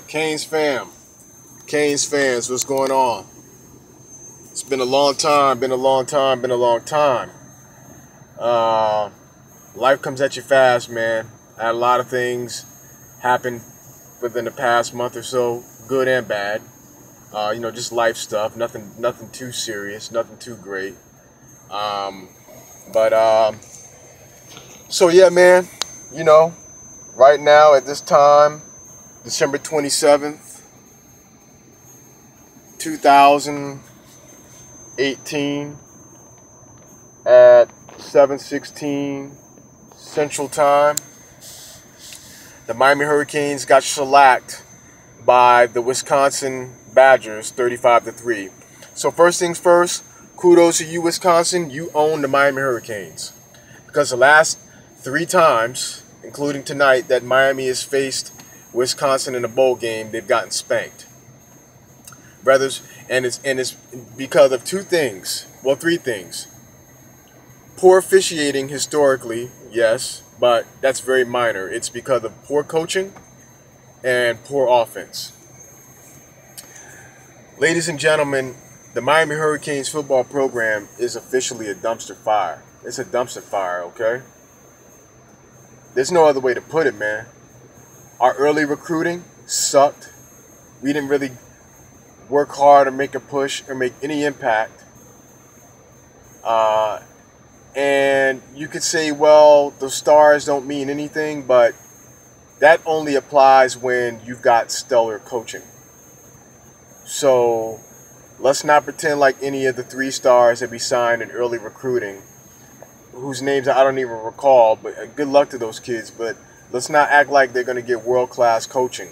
Canes fam, Canes fans, what's going on? It's been a long time, been a long time, been a long time. Uh, Life comes at you fast, man. I had a lot of things happen within the past month or so, good and bad. Just life stuff, nothing too serious, nothing too great. Um, but so yeah, man. You know, right now at this time, December 27th, 2018, at 7:16 Central Time, the Miami Hurricanes got shellacked by the Wisconsin Badgers 35-3. So first things first, kudos to you, Wisconsin. You own the Miami Hurricanes. Because the last three times, including tonight, that Miami has faced Wisconsin in a bowl game, they've gotten spanked. Brothers, and it's because of two things. Well, three things. Poor officiating historically, yes, but that's very minor. It's because of poor coaching and poor offense. Ladies and gentlemen, the Miami Hurricanes football program is officially a dumpster fire. It's a dumpster fire, okay? There's no other way to put it, man. Our early recruiting sucked. We didn't really work hard or make a push or make any impact. And you could say, well, the stars don't mean anything, but that only applies when you've got stellar coaching. So let's not pretend like any of the three stars that we signed in early recruiting, whose names I don't even recall, but good luck to those kids. But let's not act like they're going to get world-class coaching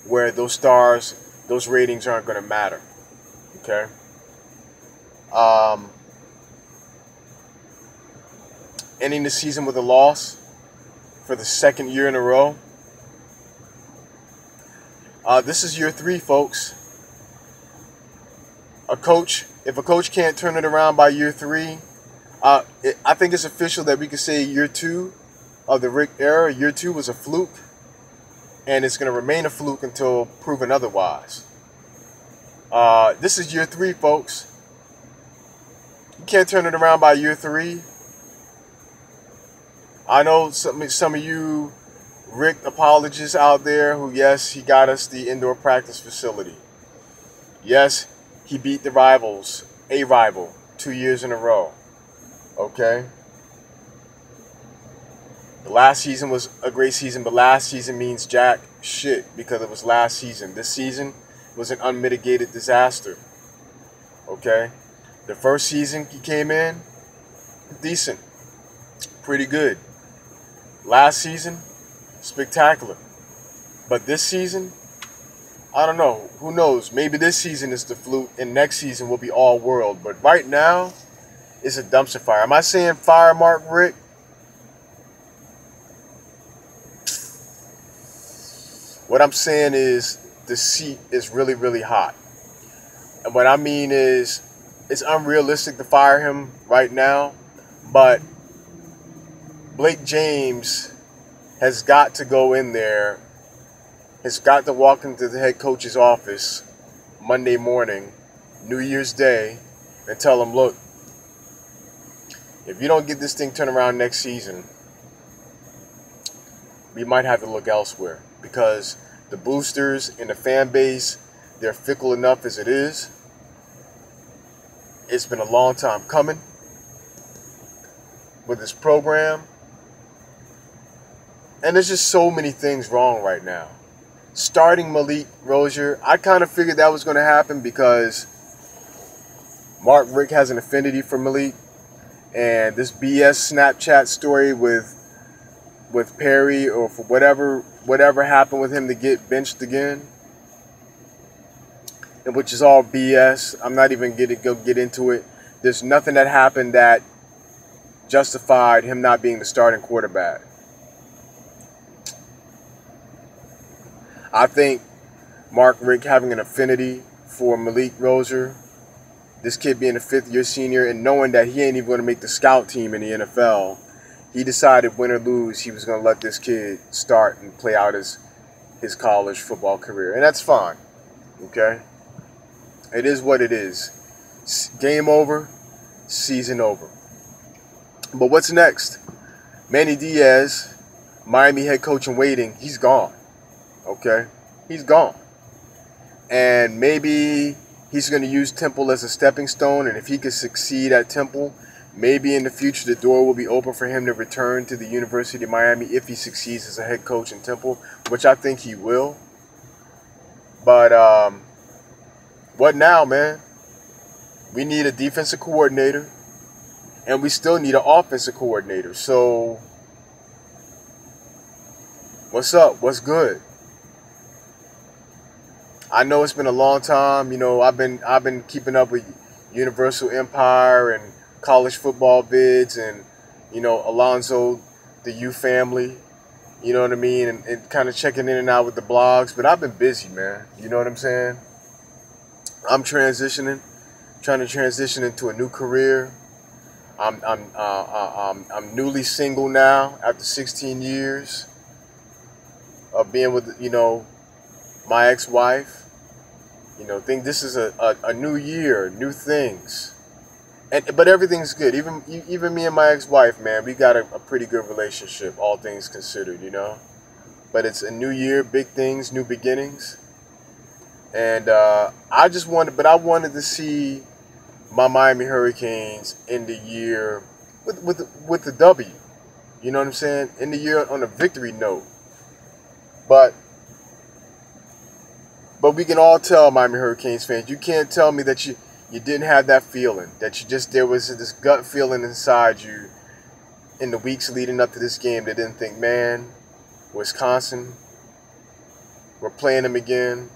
where those stars, those ratings aren't going to matter. Okay? Ending the season with a loss for the second year in a row. This is year three, folks. If a coach can't turn it around by year three, I think it's official that we could say year two of the Rick era. Year two was a fluke, and it's going to remain a fluke until proven otherwise. This is year three, folks. You can't turn it around by year three. I know some of you Rick apologists out there who, yes, he got us the indoor practice facility. Yes, he beat a rival, 2 years in a row. Okay? The last season was a great season, but last season means jack shit because it was last season. This season was an unmitigated disaster. Okay? The first season he came in, decent. Pretty good. Last season, spectacular. But this season, I don't know. Who knows? Maybe this season is the fluke and next season will be all world. But right now, it's a dumpster fire. Am I saying fire Mark Rick? What I'm saying is the seat is really, really hot. And what I mean is it's unrealistic to fire him right now. But Blake James has got to go in there, has got to walk into the head coach's office Monday morning, New Year's Day, and tell him, look, if you don't get this thing turned around next season, we might have to look elsewhere because the boosters and the fan base, they're fickle enough as it is. It's been a long time coming with this program. And there's just so many things wrong right now. Starting Malik Rozier, I kind of figured that was going to happen because Mark Rick has an affinity for Malik. And this BS Snapchat story with Perry or for whatever happened with him to get benched again, and which is all BS. I'm not even going to get into it. There's nothing that happened that justified him not being the starting quarterback. I think Mark Rick having an affinity for Malik Rozier, this kid being a fifth-year senior, and knowing that he ain't even going to make the scout team in the NFL, he decided, win or lose, he was going to let this kid start and play out his his college football career. And that's fine. Okay? It is what it is. Game over, season over. But what's next? Manny Diaz, Miami head coach in waiting, he's gone. Okay? He's gone. And maybe he's going to use Temple as a stepping stone. And if he can succeed at Temple, maybe in the future the door will be open for him to return to the University of Miami if he succeeds as a head coach in Temple, which I think he will. But what now, man? We need a defensive coordinator, and we still need an offensive coordinator. So what's up? What's good? I know it's been a long time. You know, I've been keeping up with Universal Empire and college football vids, and you know, Alonzo, the U family. You know what I mean, and kind of checking in and out with the blogs. But I've been busy, man. You know what I'm saying? I'm transitioning, trying to transition into a new career. I'm newly single now after 16 years of being with, you know, my ex-wife. You know, think this is a new year, new things. But everything's good. Even me and my ex-wife, man, we got a pretty good relationship, all things considered, you know. But it's a new year, big things, new beginnings. And I wanted to see my Miami Hurricanes end the year with the W. You know what I'm saying? End the year on a victory note. But we can all tell, Miami Hurricanes fans, you can't tell me that you didn't have that feeling, that there was this gut feeling inside you in the weeks leading up to this game that didn't think, man, Wisconsin, we're playing them again.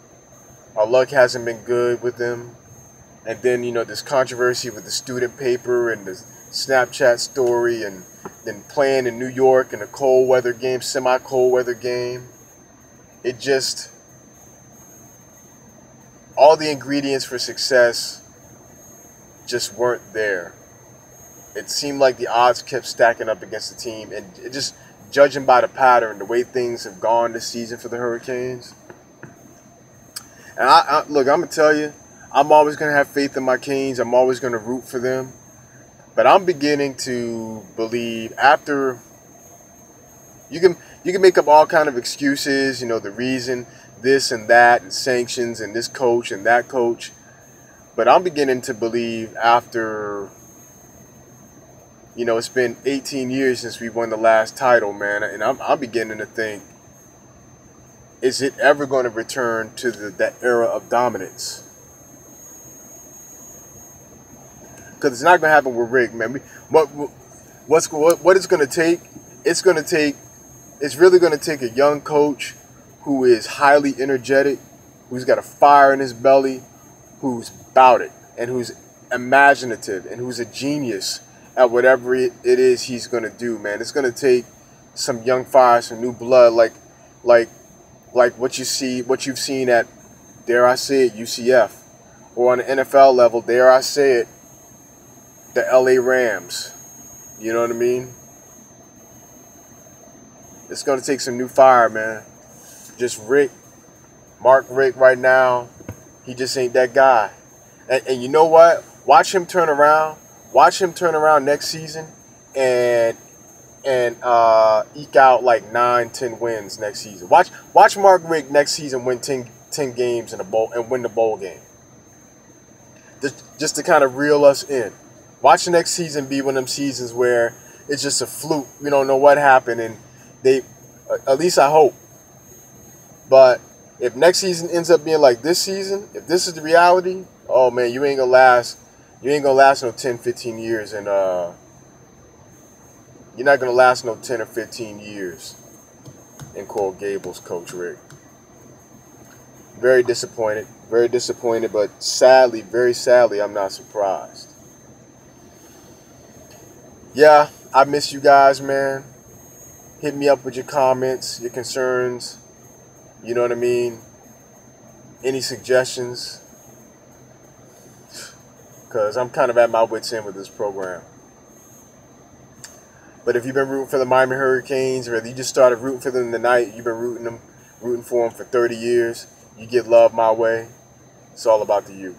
Our luck hasn't been good with them. And then, you know, this controversy with the student paper and the Snapchat story, and then playing in New York in a cold weather game, semi-cold weather game. It just, all the ingredients for success just weren't there. It seemed like the odds kept stacking up against the team, and it just, judging by the pattern, the way things have gone this season for the Hurricanes. And look, I'm going to tell you, I'm always going to have faith in my Canes. I'm always going to root for them. But I'm beginning to believe, after, you can make up all kind of excuses, you know, the reason, this and that, and sanctions, and this coach and that coach. But I'm beginning to believe, after, you know, it's been 18 years since we won the last title, man. And I'm beginning to think, is it ever going to return to that era of dominance? Because it's not going to happen with Rick, man. What it's going to take? It's really going to take a young coach who is highly energetic, who's got a fire in his belly, who's about it, and who's imaginative, and who's a genius at whatever it is he's going to do, man. It's going to take some young fire, some new blood, like what you've seen at, dare I say it, UCF, or on the NFL level, dare I say it, the LA Rams. You know what I mean? It's going to take some new fire, man. Just Mark Rick right now, he just ain't that guy. And you know what? Watch him turn around. Watch him turn around next season and eke out like 9-10 wins next season. Watch Mark Rick next season win 10 games in a bowl and win the bowl game. Just to kind of reel us in. Watch the next season be one of them seasons where it's just a fluke. We don't know what happened, and they, at least I hope. But if next season ends up being like this season, if this is the reality, oh man, you ain't gonna last no 10, 15 years, and you're not gonna last no 10 or 15 years in Coral Gables, Coach Rick. Very disappointed, but sadly, very sadly, I'm not surprised. Yeah, I miss you guys, man. Hit me up with your comments, your concerns. You know what I mean? Any suggestions? Because I'm kind of at my wit's end with this program. But if you've been rooting for the Miami Hurricanes, or if you just started rooting for them tonight, you've been rooting rooting for them for 30 years. You get love my way. It's all about the you.